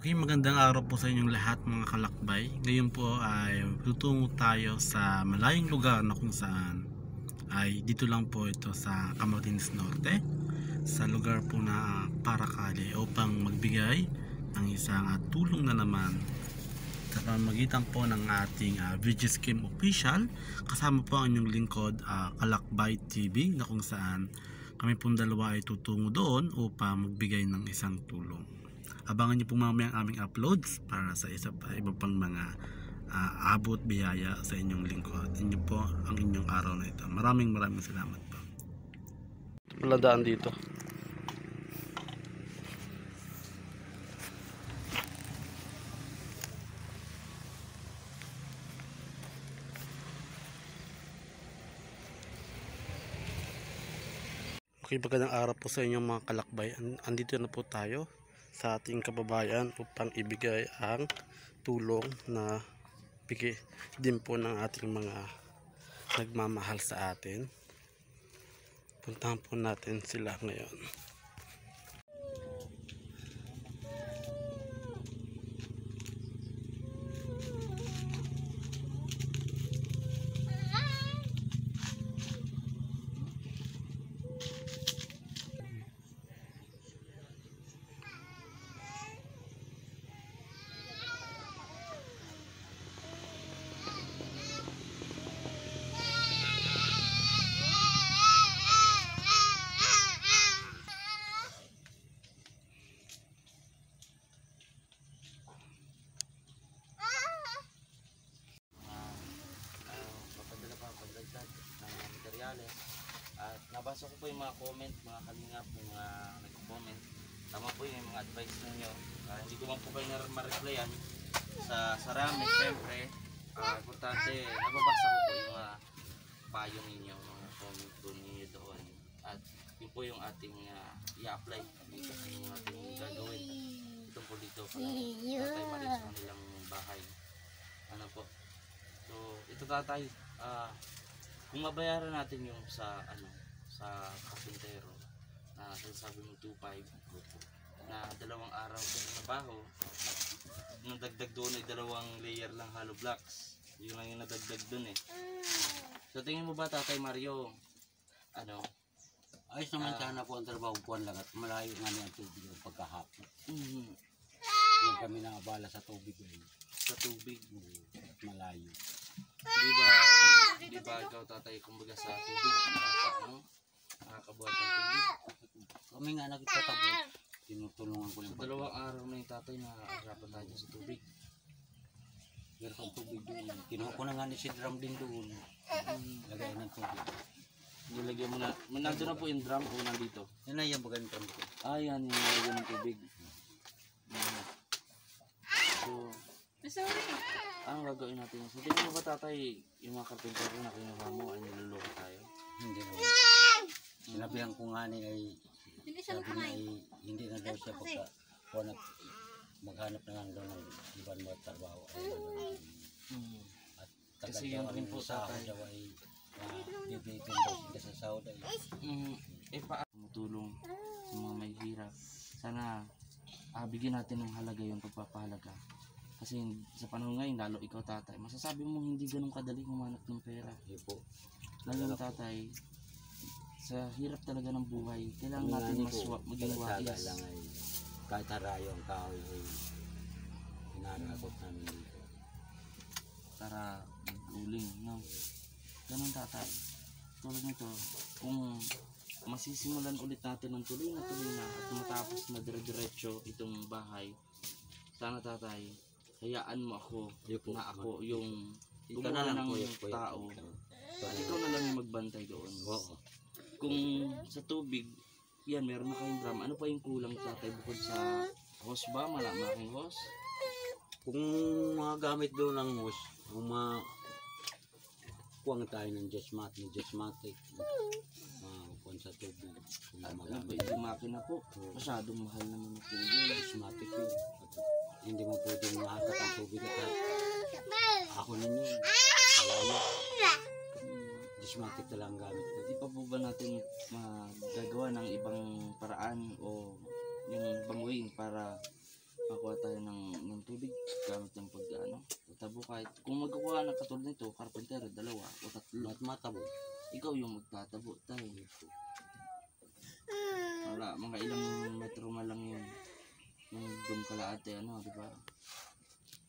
Okay, magandang araw po sa inyong lahat mga kalakbay. Ngayon po ay tutungo tayo sa malayong lugar na kung saan ay dito lang po ito sa Camarines Norte, sa lugar po na Paracale, upang magbigay ng isang tulong na naman sa pamamagitan po ng ating video scheme official. Kasama po ang inyong lingkod, Kalakbay TV, na kung saan kami pong dalawa ay tutungo doon upang magbigay ng isang tulong. Abangan niyo po mamaya ang aming uploads para sa iba pang mga abot biyaya sa inyong lingkod. Inyo po ang inyong araw na ito. Maraming salamat po. Wala daan dito. Okay, magandang araw po sa inyong mga kalakbay. Andito na po tayo sa ating kababayan upang ibigay ang tulong na bigay din po ng ating mga nagmamahal sa atin. Puntahan po natin sila ngayon. At nabasa ko po yung mga comment, mga kalingap, yung mga nag-comment. Tama po yung mga advice ninyo. Hindi ko man po kayo ma-replyan sa sarami. Siyempre, importante, nababasa ko po yung mga payo ninyo, mga comment po ninyo doon. At yun po yung ating i-apply dito sa yung ating gagawin. Ito po dito pala tatay Maris sa kanilang bahay. Ano po? So, ito tatay, kung mabayaran natin yung sa kapintero na sinasabi mo 2.5 na 2 araw sa trabaho, at nung dagdag doon ay 2 layer lang hollow blocks, yun lang yung nadagdag doon eh. So tingin mo ba Tatay Mario, ayos naman sana po ang trabaho po lang at malayo nga niya ang tubig ng pagkahapon. Yung kami nakabala sa tubig ay sa tubig at malayo. Di ba ikaw tatay kumbaga sa tubig nakakabuhat ng tubig? Kami nga nagtatabot, tinutulungan ko lang. Sa 2 araw na yung tatay na harapan tayo sa tubig. Meron kang tubig doon. Kinuha ko na nga ni si drum din doon. Lagay ng tubig. Nilagyan mo na. Nandun na po yung drum o nandito? Yan na yung bagan drum ko. Yan yung nilagyan ng tubig. So, ang gagawin natin? So, tingin mo ba tatay, yung mga karpintero na kinuha mo ay niluloko tayo? Hindi na. Sinabihan ko nga ni ay sabi niya ay hindi na daw siya pagka maghanap na lang daw ng ibang mga trabaho. At kasi yun rin po tatay. Daw ay bibigyan daw sila sa sahod ay. Tumutulong sa mga may hirap. Sana bigyan natin ng halaga yung pagpapahalaga. Kasi sa panahon ngayon, lalo ikaw tatay, masasabi mo hindi ganun kadali humanap ng pera. Lalo tatay, sa hirap talaga ng buhay, kailangan natin maging wais. Kahit harayo ang kahoy ay inarakot namin dito. Para mag-uling, no? Ganun tatay. Tulad nito, kung masisimulan ulit natin ng tuloy na at matapos na dire-diretso itong bahay, sana tatay, hayaan mo ako na ako yung gumawa ng tao at ikaw na lang yung magbantay doon. Kung sa tubig, yan meron na kayong drum, ano pa yung kulang tatay bukod sa hose ba? Malaking hose? Kung mga gamit doon ng hose, kung kuwang tayo ng Jesmatic, kuwang sa tubig. Ano ba yung makina po? Masyadong mahal naman po yung Jesmatic yun. Hindi mo pwedeng mahakat ang tubig at ako ninyo. Jesmatic na lang gamit ko. Di pa po ba natin magagawa ng ibang paraan o yung ibang way para makuha tayo ng kahit kung magkukuha ng katulad nito, carpenter, 2 o 3, At matabo. ikaw yung magtatabo tayo. Wala, mga ilang metro man lang yung dumkalaate, ano, di ba?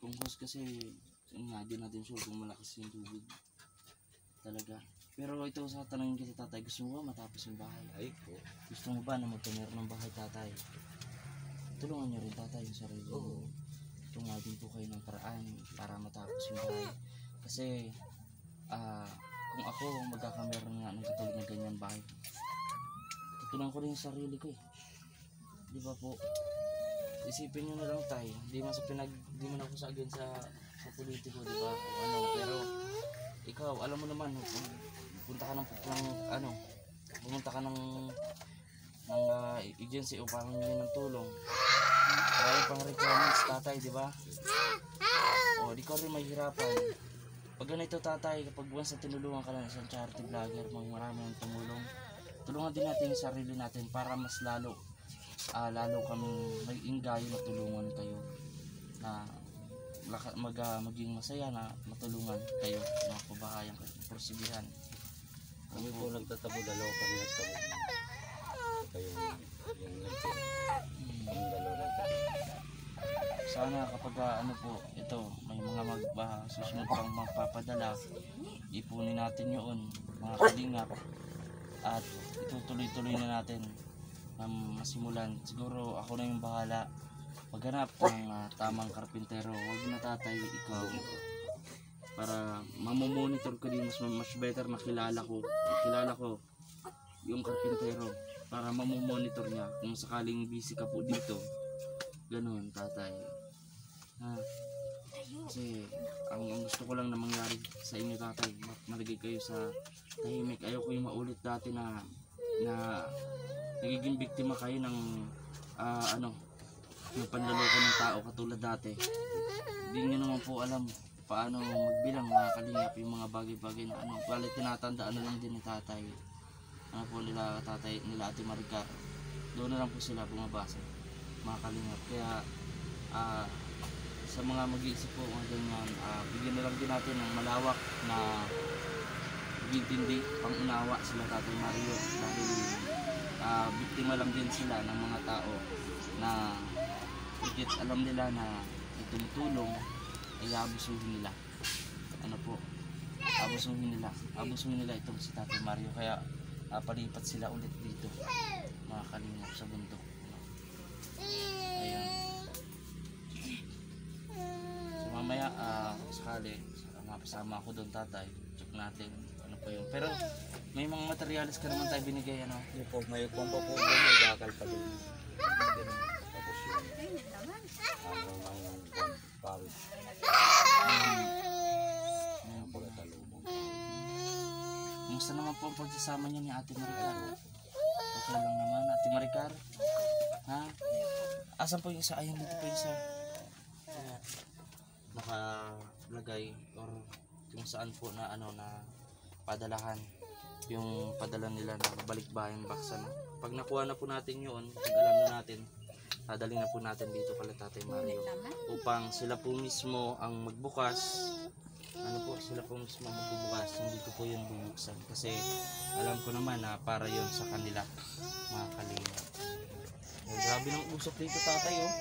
Kung hose kasi, yun nga, di natin sure kung malakas yung tubig. Talaga. Pero ito sa tanongin kita, tatay, gusto mo ba matapos yung bahay? Ay po. Gusto mo ba na magkamera ng bahay, tatay? Tulungan niyo rin, tatay, yung sarili niyo. Oo. Tunga din po kayo ng paraan para matapos yung bahay. Kasi, kung ako magkakamera nga ng katulad ng ganyan bahay, tutulungan ko rin yung sarili ko eh. Di ba po? Isipin nyo na lang tayo, di man ako sa again sa politiko, di ba? O ano, pero ikaw, alam mo naman, pumunta ka pumunta ka ng agency o parang yun ng tulong. Marami pang requirements, tatay, di ba? O, di ka rin mahirapan. Pag ganito, tatay, kapag once na tinulungan ka lang isang charity vlogger, marami ang tumulong, tulungan din natin yung sarili natin para mas lalo kaming may ingayo na tulungan kayo na maging masaya na matulungan kayo na pabahayan kayo, porsigihan. Kami po nagtatabo, 2 kami nagtabo. Kayo yung nagtabo. Kami 2 nagtabo. Sana kapag ito, may mga susunod pang magpapadala, ipunin natin yun, mga kalingap, at itutuloy-tuloy na natin na masimulan. Siguro ako na yung bahala maghanap ng tamang karpintero. Huwag na tatay, ikaw, para mamomonitor ko din, mas better na kilala ko yung karpintero para mamomonitor niya kung sakaling busy ka po dito. Ganun, tatay. Kasi ang gusto ko lang na mangyari sa inyo, tatay, malagay kayo sa tahimik. Ayoko yung maulit dati na nagiging biktima kayo ng ng panloloko ng tao katulad dati. Hindi nyo naman po alam paano magbilang, mga kalingap, yung mga bagay-bagay na bali tinatandaan na lang din ni tatay. Po nila tatay, nila Ate Maricar. Doon na lang po sila bumabasa, mga kalingap. Kaya sa mga mag-iisip po mga ganyan, bigyan na lang din natin ng malawak na pag-intindi, pang-unawa sila Tatay Mario, dahil biktima lang din sila ng mga tao na higit alam nila na tumutulong ay abusuhin nila. Abusuhin nila itong si Tatay Mario, kaya palipat sila ulit dito, mga kalingap, sa bundok. Ayan. So mamaya sakali mapasama ako doon, tatay, check natin ano po yun. Pero may mga materials ka naman tayo binigay, ano? Yung po, may pompa po, may bakal pa din. Tapos yung yung pawis. Yung pagkatalubong. Kumusta naman po ang pagsasama niya ni Ate Maricar? Okay lang naman, Ate Maricar? Ha? Asan po yung isa? Ayun, dito po yung isa. Nakalagay or kung saan po na na padalahan, yung padala nila na balikbayan box, ano. Pag nakuha na po natin yun, pag alam na natin, dadalhin na po natin dito kay Tatay Mario upang sila po mismo ang magbukas. Sila po mismo ang magbubukas, hindi ko po yun bubuksan kasi alam ko naman na para yun sa kanila, mga kalinga. Grabe ng usok dito, tatay, oh.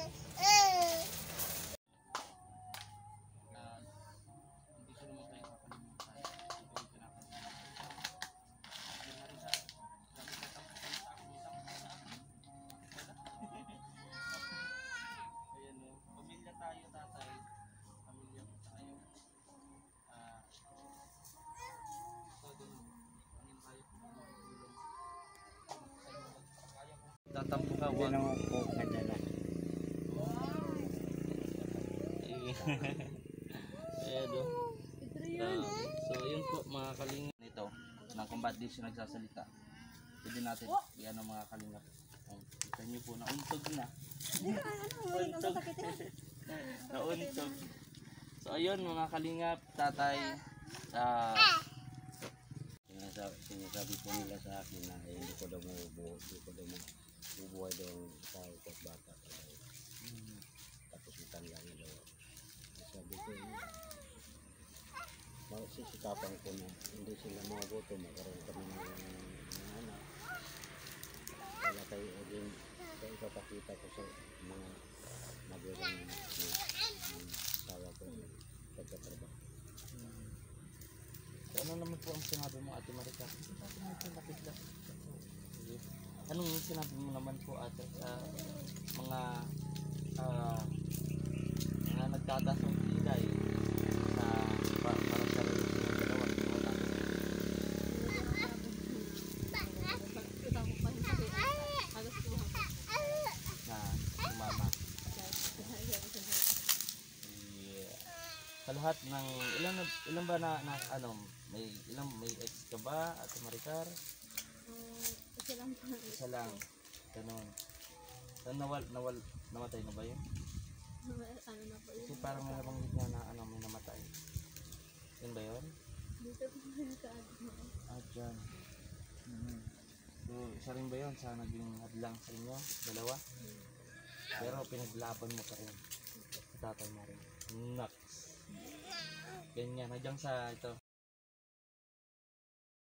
Tatampo ka, Hindi naman po kadala. Ayan, oh. So yun po, mga kalingap, nito ng combat dish na nagsasalita. Pwede natin yan ang mga kalingap. Kita nyo po, nauntog na. Nauntog. Nauntog. So ayun, mga kalingap, tatay, sinasabi po nila sa akin na hindi ko daw mabubuhay daw sa ikot bata. Tapos matanda na daw. Sabi ko, tapang ko na hindi sila magutom, magkaroon kami ng anak. Kaya kayo din, kaya ipapakita ko sa mga magulang ng sawa ko pagkatrabaho. So, ano naman po ang sinabi mo, Ate Maricar? Lapit-lapit. Anong sinabi mo naman po, Ate, sa mga nagtatasong bigay sa para sa relasyon ng dalawa? Na sumama. Yeah. Sa lahat ng ilan ba na ano, may ex ka ba, Ate Maricar? Isa lang po. Isa lang. Ganun. So, namatay na ba yun? Ano na po yun? Kasi parang may nabanggit nga na ano, may namatay. Yun ba yun? Dito po yun sa ano. Ah, dyan. So, isa rin ba yun sa naging hadlang sa inyo? Dalawa? Pero pinaglaban mo pa rin. Sa tatay mo rin. Naks. Ganyan. Hanggang sa ito.